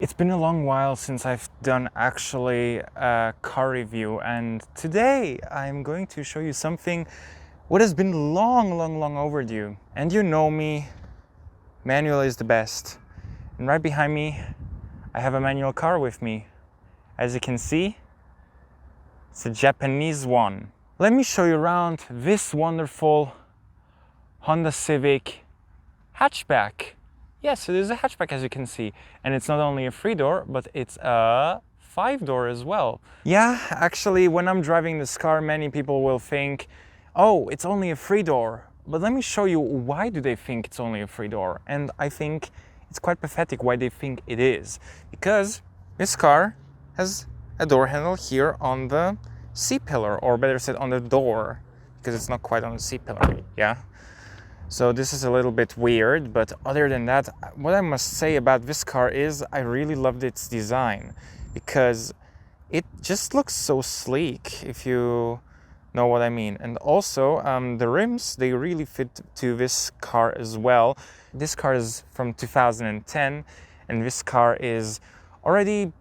It's been a long while since I've done actually a car review, and today I'm going to show you something what has been long overdue. And you know me, manual is the best. And right behind me, I have a manual car with me. As you can see, it's a Japanese one. Let me show you around this wonderful Honda Civic hatchback. Yes, it is a hatchback, as you can see. And it's not only a 3-door, but it's a 5-door as well. Yeah, actually, when I'm driving this car, many people will think, oh, it's only a 3-door. But let me show you why do they think it's only a 3-door. And I think it's quite pathetic why they think it is. Because this car has a door handle here on the C-pillar, or better said, on the door. Because it's not quite on the C-pillar, yeah? So this is a little bit weird, but other than that, what I must say about this car is I really loved its design because it just looks so sleek, if you know what I mean. And also the rims, they really fit to this car as well. This car is from 2010 and this car is already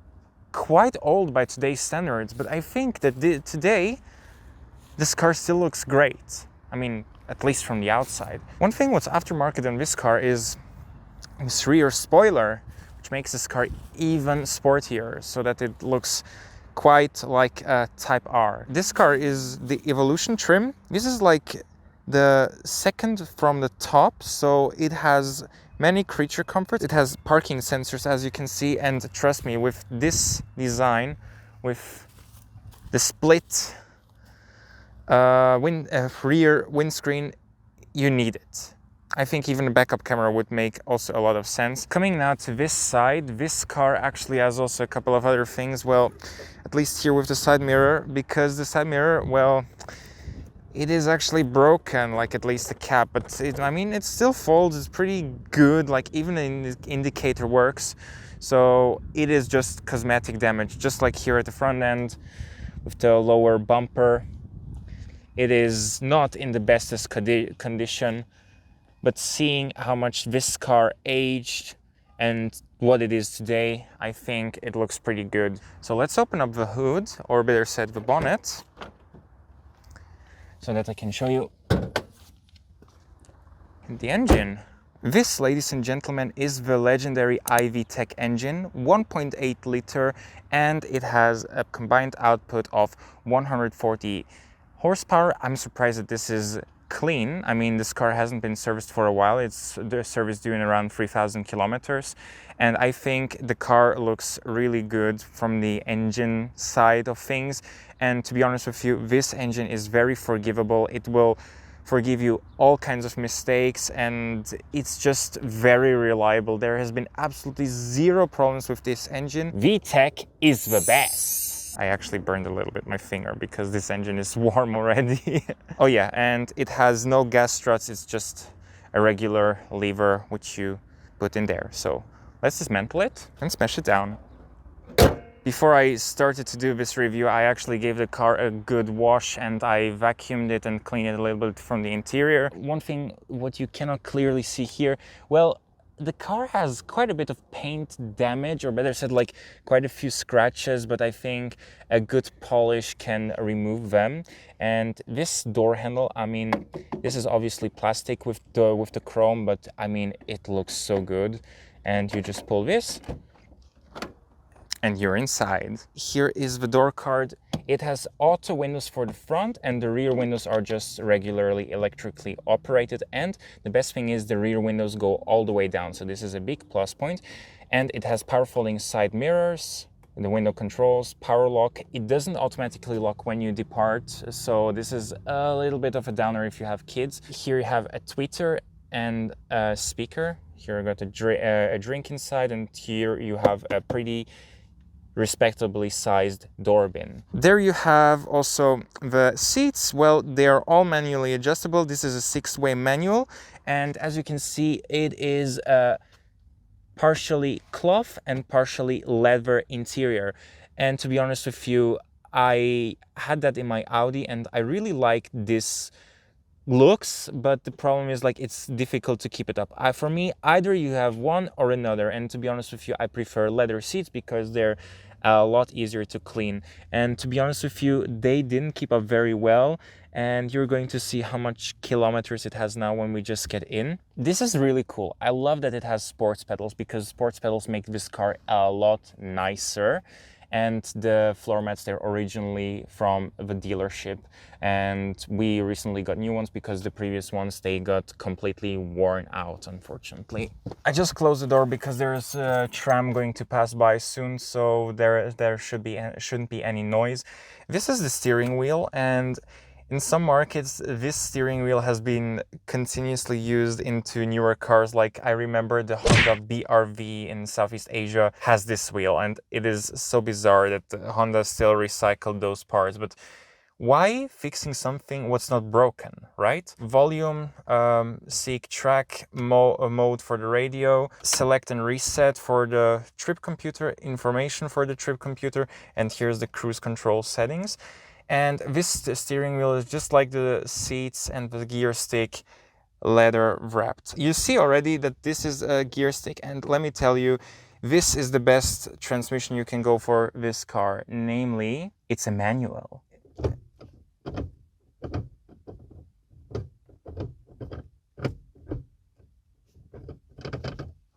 quite old by today's standards, but I think that today this car still looks great. I mean, at least from the outside. One thing what's aftermarket on this car is this rear spoiler, which makes this car even sportier, so that it looks quite like a Type R. This car is the Evolution trim. This is like the second from the top, so it has many creature comforts. It has parking sensors, as you can see, and trust me, with this design, with the split rear windscreen, you need it. I think even a backup camera would make also a lot of sense. Coming now to this side, this car actually has also a couple of other things. Well, at least here with the side mirror, because the side mirror, well, it is actually broken, like at least the cap, but I mean, it still folds. It's pretty good, like even the indicator works. So it is just cosmetic damage, just like here at the front end with the lower bumper. It is not in the bestest condition, but seeing how much this car aged and what it is today, I think it looks pretty good. So let's open up the hood, or better said, the bonnet, so that I can show you the engine. This, ladies and gentlemen, is the legendary i-VTEC engine, 1.8 liter, and it has a combined output of 140 horsepower. I'm surprised that this is clean. I mean, this car hasn't been serviced for a while. It's the service due in around 3,000 kilometers. And I think the car looks really good from the engine side of things. And to be honest with you, this engine is very forgivable. It will forgive you all kinds of mistakes, and it's just very reliable. There has been absolutely zero problems with this engine. VTEC is the best. I actually burned a little bit my finger because this engine is warm already. Oh yeah, and it has no gas struts. It's just a regular lever which you put in there. So let's dismantle it and smash it down. Before I started to do this review, I actually gave the car a good wash and I vacuumed it and cleaned it a little bit from the interior. One thing what you cannot clearly see here, well, the car has quite a bit of paint damage, or better said, like quite a few scratches, but I think a good polish can remove them. And this door handle, I mean, this is obviously plastic with the chrome, but I mean, it looks so good. And you just pull this and you're inside. Here is the door card. It has auto windows for the front, and the rear windows are just regularly electrically operated. And the best thing is the rear windows go all the way down. So this is a big plus point. And it has power folding side mirrors, the window controls, power lock. It doesn't automatically lock when you depart. So this is a little bit of a downer if you have kids. Here you have a tweeter and a speaker. Here I got a drink inside, and here you have a pretty respectably sized door bin. There you have also the seats. Well, they are all manually adjustable. This is a 6-way manual, and as you can see, it is a partially cloth and partially leather interior. And to be honest with you, I had that in my Audi and I really like this looks, but the problem is like it's difficult to keep it up. For me, either you have one or another, and to be honest with you, I prefer leather seats because they're a lot easier to clean. And to be honest with you, they didn't keep up very well, and you're going to see how much kilometers it has now when we just get in. This is really cool. I love that it has sports pedals because sports pedals make this car a lot nicer. And the floor mats, they're originally from the dealership, and we recently got new ones because the previous ones, they got completely worn out, unfortunately. I just closed the door because there's a tram going to pass by soon, so there shouldn't be any noise. This is the steering wheel, and in some markets, this steering wheel has been continuously used into newer cars. Like I remember the Honda BRV in Southeast Asia has this wheel, and it is so bizarre that Honda still recycled those parts. But why fixing something what's not broken, right? Volume, seek track mode for the radio, select and reset for the trip computer, information for the trip computer, and here's the cruise control settings. And this steering wheel is just like the seats and the gear stick, leather wrapped. You see already that this is a gear stick, and let me tell you, this is the best transmission you can go for this car. Namely, it's a manual.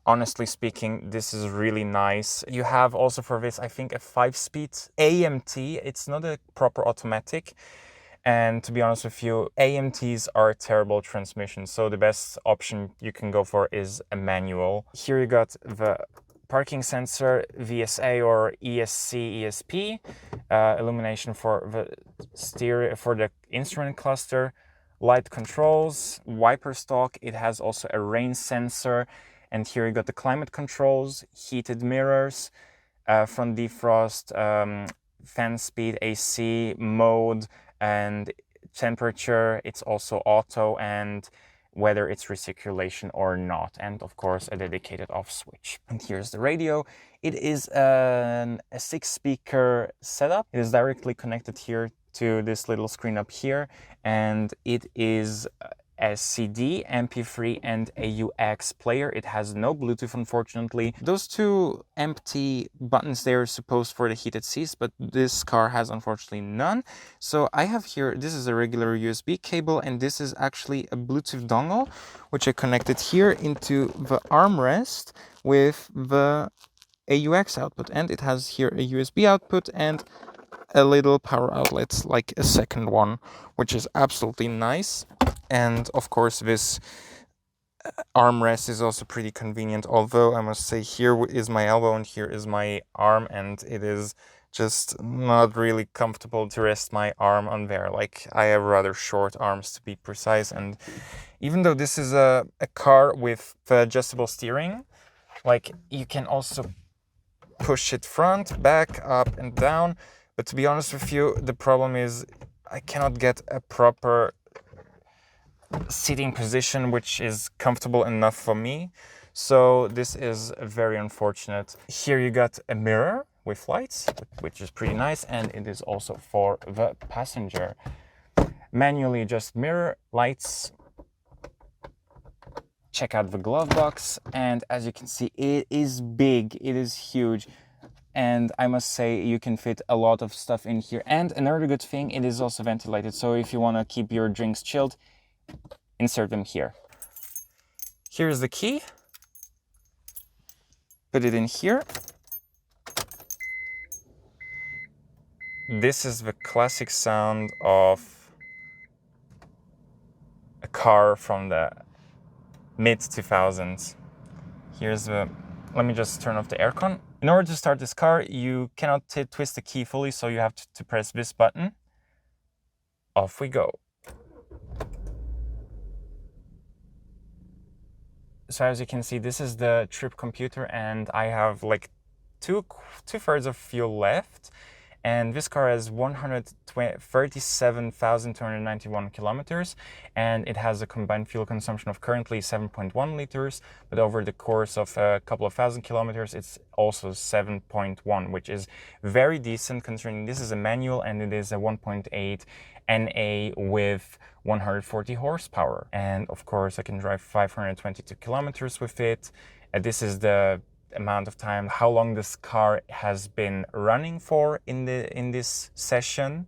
Honestly speaking, this is really nice. You have also for this, I think, a 5-speed AMT. It's not a proper automatic. And to be honest with you, AMTs are terrible transmissions. So the best option you can go for is a manual. Here you got the parking sensor, VSA or ESC, ESP, illumination for the stereo, for the instrument cluster, light controls, wiper stalk. It has also a rain sensor. And here you got the climate controls, heated mirrors, front defrost, fan speed, AC, mode, and temperature. It's also auto, and whether it's recirculation or not. And of course, a dedicated off switch. And here's the radio. It is a 6-speaker setup. It is directly connected here to this little screen up here. And it is a CD, MP3 and AUX player. It has no Bluetooth, unfortunately. Those two empty buttons, they're supposed for the heated seats, but this car has unfortunately none. So I have here, this is a regular USB cable, and this is actually a Bluetooth dongle, which I connected here into the armrest with the AUX output. And it has here a USB output and a little power outlet, like a second one, which is absolutely nice. And of course, this armrest is also pretty convenient, although I must say here is my elbow and here is my arm, and it is just not really comfortable to rest my arm on there. Like, I have rather short arms, to be precise. And even though this is a car with the adjustable steering, like, you can also push it front, back, up and down. But to be honest with you, the problem is I cannot get a proper seating position which is comfortable enough for me. So this is very unfortunate. Here you got a mirror with lights, which is pretty nice, and it is also for the passenger. Manually adjust mirror, lights. Check out the glove box, and as you can see, it is big, it is huge. And I must say, you can fit a lot of stuff in here. And another good thing, it is also ventilated. So if you want to keep your drinks chilled, insert them here. Here's the key. Put it in here. This is the classic sound of a car from the mid-2000s. Here's the... Let me just turn off the aircon. In order to start this car, you cannot twist the key fully, so you have to press this button. Off we go. So as you can see, this is the trip computer, and I have like two-thirds of fuel left. and this car has 137,291 kilometers, and it has a combined fuel consumption of currently 7.1 liters, but over the course of a couple of thousand kilometers it's also 7.1, which is very decent considering this is a manual and it is a 1.8 NA with 140 horsepower. And of course I can drive 522 kilometers with it. This is the amount of time, how long this car has been running for in this session.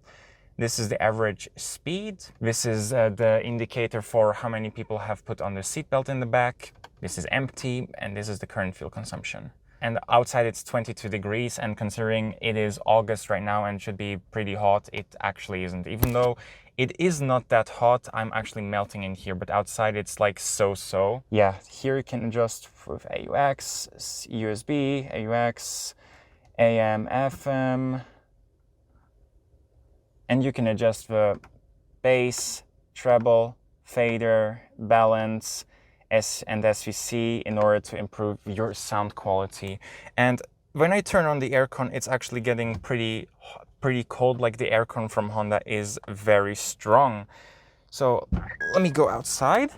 This is the average speed. This is the indicator for how many people have put on the seatbelt in the back. This is empty, and this is the current fuel consumption. And outside it's 22 degrees, and considering it is August right now and should be pretty hot, it actually isn't. Even though it is not that hot, I'm actually melting in here, but outside it's like so. Yeah, here you can adjust with AUX, USB, AUX, AM, FM, and you can adjust the bass, treble, fader, balance, and SVC in order to improve your sound quality. And when I turn on the aircon, it's actually getting pretty cold. Like, the aircon from Honda is very strong. So let me go outside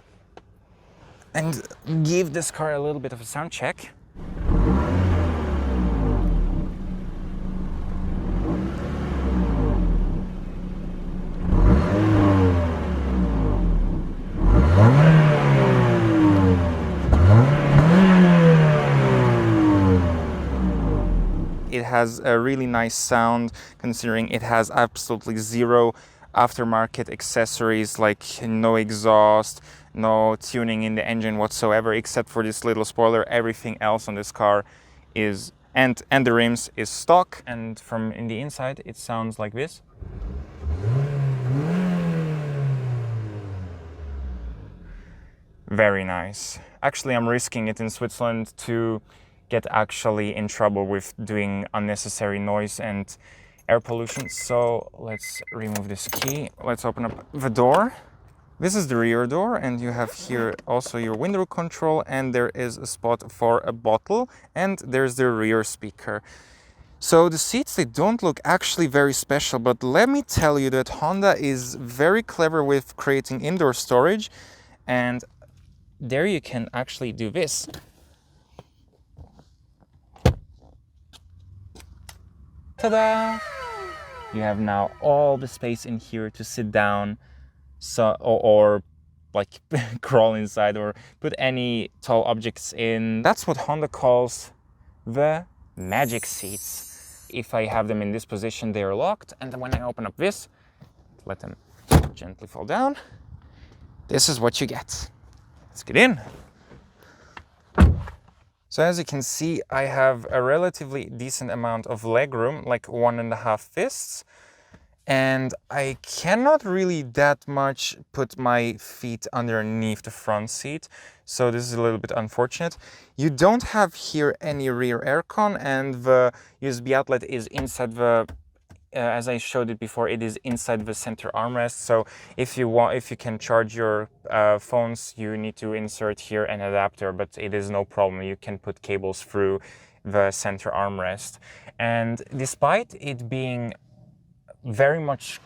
and give this car a little bit of a sound check. It has a really nice sound considering it has absolutely zero aftermarket accessories, like no exhaust, no tuning in the engine whatsoever, except for this little spoiler. Everything else on this car is, and the rims is stock. And from in the inside it sounds like this. Very nice. Actually, I'm risking it in Switzerland to get actually in trouble with doing unnecessary noise and air pollution. So let's remove this key. Let's open up the door. This is the rear door, and you have here also your window control, and there is a spot for a bottle, and there's the rear speaker. So the seats, they don't look actually very special, but let me tell you that Honda is very clever with creating indoor storage, and there you can actually do this. Ta-da! You have now all the space in here to sit down, or like crawl inside or put any tall objects in. That's what Honda calls the magic seats. If I have them in this position, they are locked, and then when I open up this, let them gently fall down, this is what you get. Let's get in. So as you can see, I have a relatively decent amount of legroom, like 1.5 fists, and I cannot really that much put my feet underneath the front seat, so this is a little bit unfortunate. You don't have here any rear aircon, and the USB outlet is inside the as I showed it before, it is inside the center armrest. So if you can charge your phones, you need to insert here an adapter, but it is no problem. You can put cables through the center armrest. And despite it being very much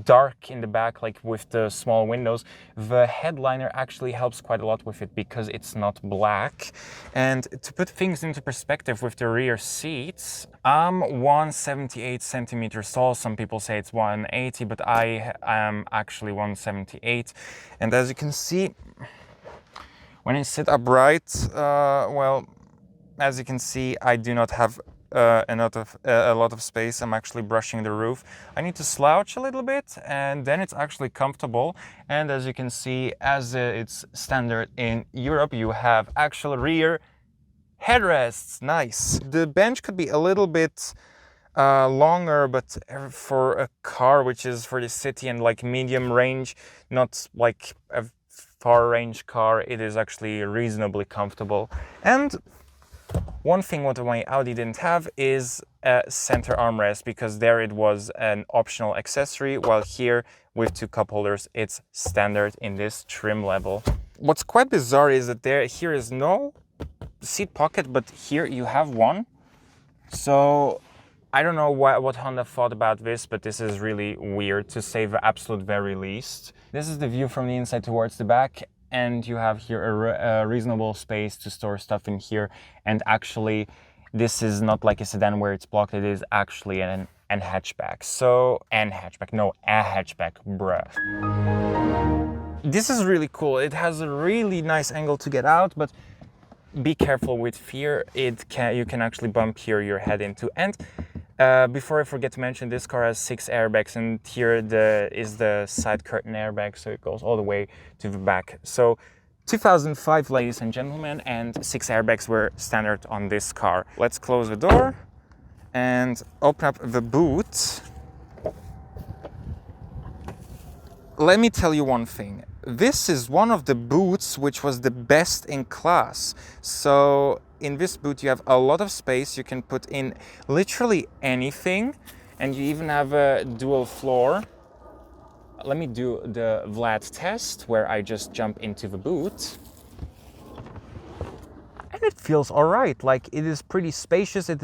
dark in the back, like with the small windows, the headliner actually helps quite a lot with it because it's not black. And to put things into perspective with the rear seats, I'm 178 centimeters tall. Some people say it's 180, but I am actually 178. And as you can see, when I sit upright, well, as you can see, I do not have a lot of space. I'm actually brushing the roof. I need to slouch a little bit, and then it's actually comfortable. And as you can see, as it's standard in Europe, you have actual rear headrests. Nice. The bench could be a little bit longer, but for a car which is for the city and like medium range, not like a far range car, it is actually reasonably comfortable. And one thing what my Audi didn't have is a center armrest, because there it was an optional accessory, while here with two cup holders it's standard in this trim level. What's quite bizarre is that here is no seat pocket, but here you have one. So I don't know what Honda thought about this, but this is really weird, to say the absolute very least. This is the view from the inside towards the back, and you have here a reasonable space to store stuff in here. And actually, this is not like a sedan where it's blocked, it is actually an hatchback. So, a hatchback, bruh. This is really cool. It has a really nice angle to get out, but be careful with fear. You can actually bump here your head into. And before I forget to mention, this car has 6 airbags, and here is the side curtain airbag, so it goes all the way to the back. So 2005, ladies and gentlemen, and 6 airbags were standard on this car. Let's close the door and open up the boot. Let me tell you one thing. This is one of the boots which was the best in class. So in this boot you have a lot of space. You can put in literally anything, and you even have a dual floor. Let me do the Vlad test where I just jump into the boot. And it feels all right. Like, it is pretty spacious. It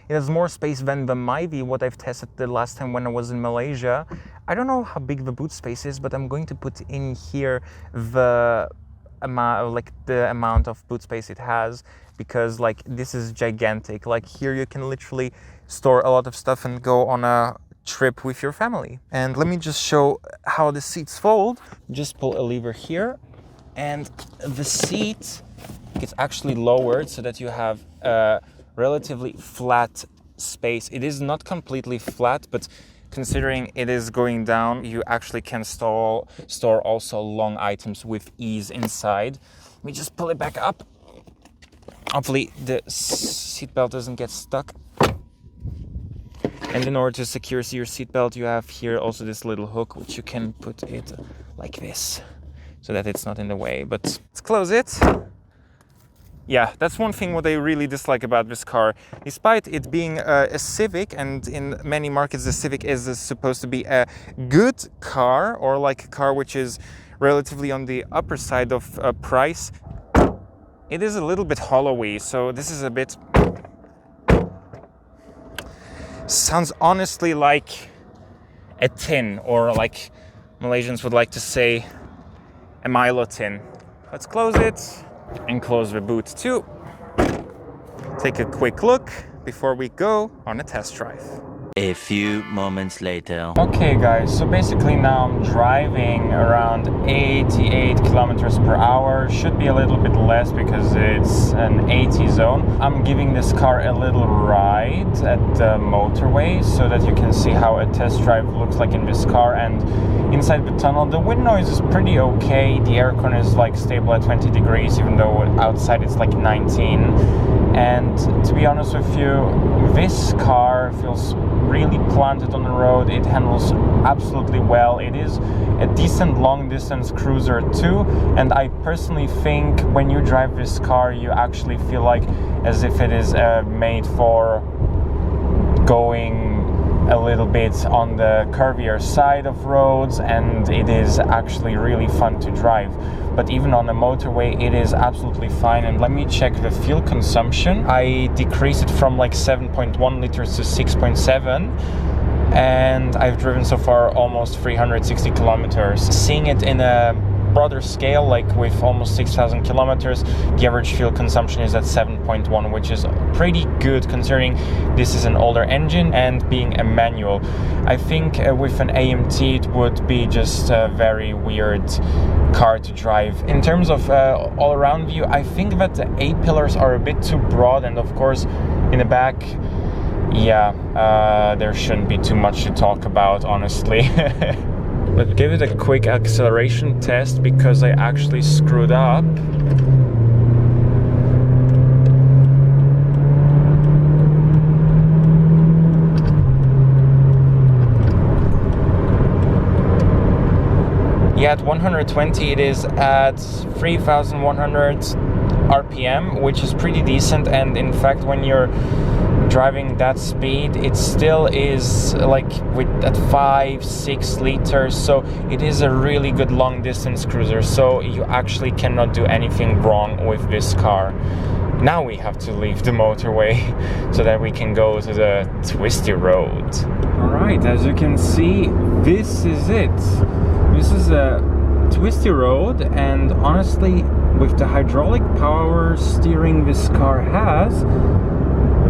has more space than the i-VTEC, what I've tested the last time when I was in Malaysia. I don't know how big the boot space is, but I'm going to put in here the amount of boot space it has, because like this is gigantic. Like, here you can literally store a lot of stuff and go on a trip with your family. And let me just show how the seats fold. Just pull a lever here, and the seat gets actually lowered so that you have a relatively flat space. It is not completely flat, but considering it is going down, you actually can store also long items with ease inside. Let me just pull it back up. Hopefully the seatbelt doesn't get stuck. And in order to secure your seatbelt, you have here also this little hook, which you can put it like this, so that it's not in the way. But let's close it. Yeah, that's one thing what I really dislike about this car. Despite it being a Civic, and in many markets the Civic is supposed to be a good car, or like a car which is relatively on the upper side of price, it is a little bit hollowy. So this is a bit... sounds honestly like a tin, or like Malaysians would like to say, a Milo tin. Let's close it. And close the boot too. Take a quick look before we go on a test drive. A few moments later. Okay guys, so basically now I'm driving around 88 kilometers per hour. Should be a little bit less because it's an 80 zone. I'm giving this car a little ride at the motorway so that you can see how a test drive looks like in this car. And inside the tunnel, the wind noise is pretty okay. The aircon is like stable at 20 degrees, even though outside it's like 19. And to be honest with you, this car feels really planted on the road. It handles absolutely well. It is a decent long distance cruiser too, and I personally think when you drive this car you actually feel like as if it is made for going a little bit on the curvier side of roads, and it is actually really fun to drive. But even on a motorway it is absolutely fine. And let me check the fuel consumption. I decreased it from like 7.1 liters to 6.7, and I've driven so far almost 360 kilometers. Seeing it in a broader scale, like with almost 6,000 kilometers, the average fuel consumption is at 7.1, which is pretty good considering this is an older engine and being a manual. I think with an AMT it would be just a very weird car to drive. In terms of all-around view, I think that the A-pillars are a bit too broad, and of course in the back, yeah, there shouldn't be too much to talk about, honestly. Let's give it a quick acceleration test because I actually screwed up. Yeah, at 120 it is at 3,100 RPM, which is pretty decent. And in fact, when you're driving that speed, it still is like at 5-6 liters, so it is a really good long distance cruiser. So you actually cannot do anything wrong with this car. Now we have to leave the motorway so that we can go to the twisty road. Alright, as you can see, this is it. This is a twisty road, and honestly, with the hydraulic power steering this car has,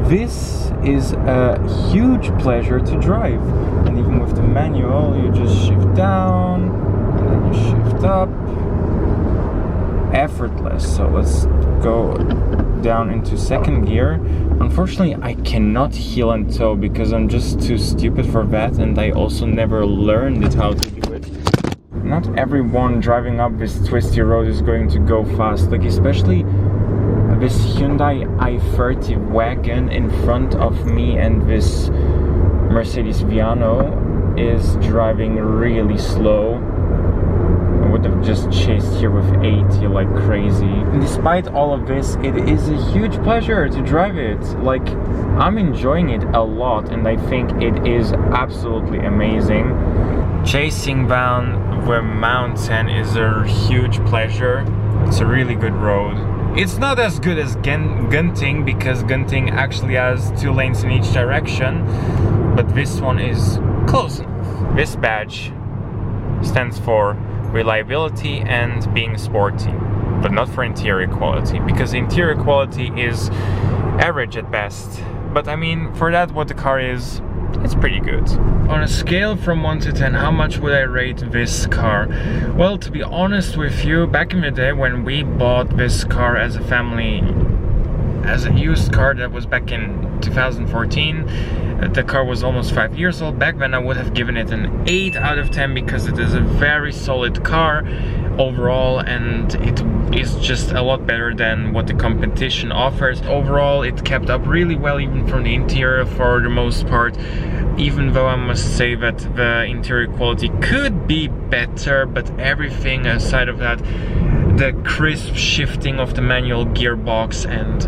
this is a huge pleasure to drive. And even with the manual, you just shift down and then you shift up. Effortless. So let's go down into second gear. Unfortunately, I cannot heel and toe because I'm just too stupid for that, and I also never learned it how to do it. Not everyone driving up this twisty road is going to go fast, like especially this Hyundai i-30 wagon in front of me, and this Mercedes Viano is driving really slow. I would have just chased here with 80 like crazy. And despite all of this, it is a huge pleasure to drive it. Like, I'm enjoying it a lot, and I think it is absolutely amazing. Chasing down the mountain is a huge pleasure. It's a really good road. It's not as good as Gunting, because Gunting actually has 2 lanes in each direction, but this one is close enough. This badge stands for reliability and being sporty, but not for interior quality, because interior quality is average at best. But I mean, for that, what the car is, it's pretty good. On a scale from 1 to 10, how much would I rate this car? Well, to be honest with you, back in the day when we bought this car as a family, as a used car, that was back in 2014, the car was almost 5 years old. Back then I would have given it an 8 out of 10 because it is a very solid car overall, and it is just a lot better than what the competition offers. Overall, it kept up really well, even from the interior for the most part, even though I must say that the interior quality could be better, but everything aside of that, the crisp shifting of the manual gearbox and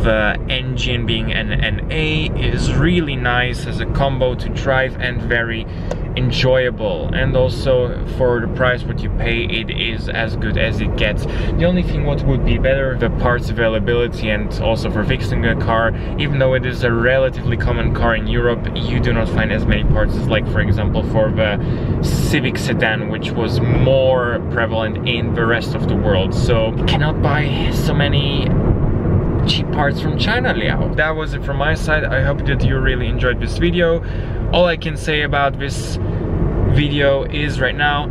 the engine being an NA is really nice as a combo to drive, and very enjoyable. And also for the price what you pay, it is as good as it gets. The only thing what would be better, the parts availability, and also for fixing a car. Even though it is a relatively common car in Europe, you do not find as many parts as, like, for example, for the Civic sedan, which was more prevalent in the rest of the world. So you cannot buy so many cheap parts from China, Liao. That was it from my side. I hope that you really enjoyed this video. All I can say about this video is right now,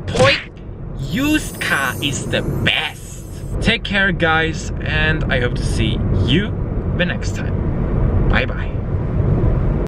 point, used car is the best. Take care, guys, and I hope to see you the next time. Bye bye.